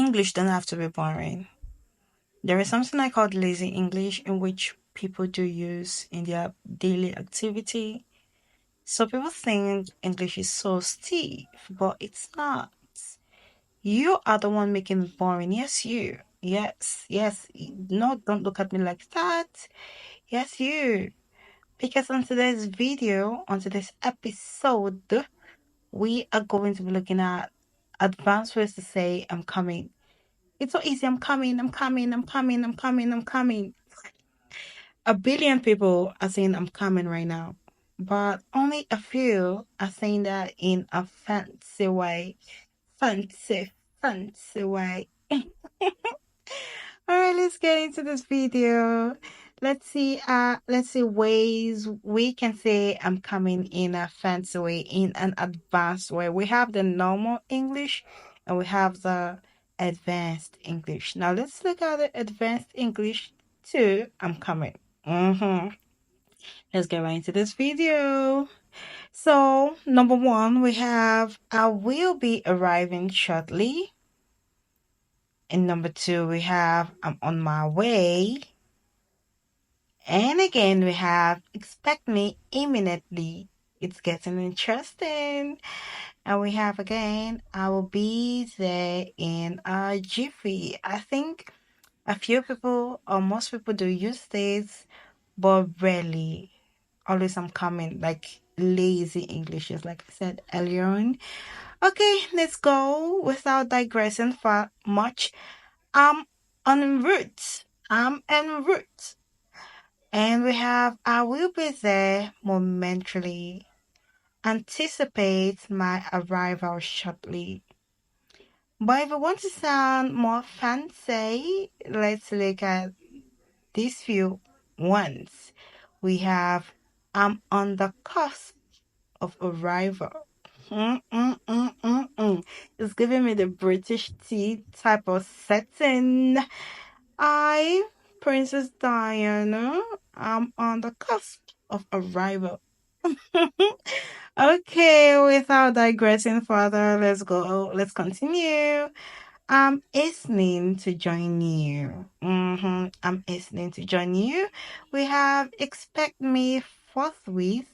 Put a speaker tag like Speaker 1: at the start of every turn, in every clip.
Speaker 1: English don't have to be boring. There is something I call lazy English in which people do use in their daily activity. So people think English is so stiff, but it's not. You are the one making it boring. Yes, you. Yes, yes. No, don't look at me like that. Yes, you. Because on today's video, on today's episode, we are going to be looking at advanced ways to say I'm coming. It's so easy. I'm coming. I'm coming. I'm coming. I'm coming. I'm coming. A billion people are saying I'm coming right now, but only a few are saying that in a fancy way. Fancy, fancy way. All right, let's get into this video. Let's see ways we can say I'm coming in a fancy way, in an advanced way. We have the normal English and we have the advanced English. Now let's look at the advanced English too. I'm coming. Let's get right into this video. So, number one, we have I will be arriving shortly. And number two, we have I'm on my way. And again, we have expect me imminently. It's getting interesting. And we have again, I will be there in a jiffy. I think a few people or most people do use this, but rarely. Always I'm coming, like lazy English, just like I said earlier on. Okay, let's go without digressing for much. I'm en route. I'm en route. And we have I will be there momentarily. Anticipate my arrival shortly. But if we want to sound more fancy, let's look at these few ones. We have I'm on the cusp of arrival. It's giving me the British tea type of setting. I, Princess Diana, am on the cusp of arrival. Okay, without digressing further, let's go. Let's continue. I'm listening to join you. I'm listening to join you. We have expect me forthwith.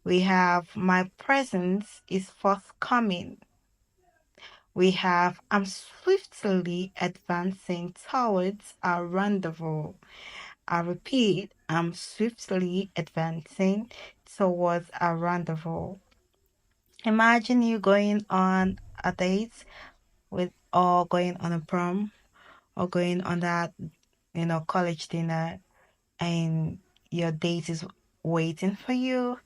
Speaker 1: We have my presence is forthcoming. We have I'm swiftly advancing towards our rendezvous. I repeat, I'm swiftly advancing towards our rendezvous. Imagine you going on a date with, or going on a prom, or going on that, college dinner, and your date is waiting for you.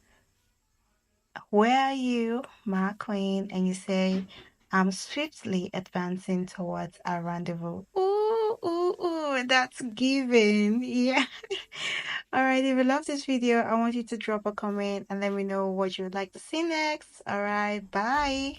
Speaker 1: Where are you, my queen? And you say, I'm swiftly advancing towards our rendezvous. Ooh, ooh, ooh, that's giving. Yeah. All right. If you love this video, I want you to drop a comment and let me know what you would like to see next. All right. Bye.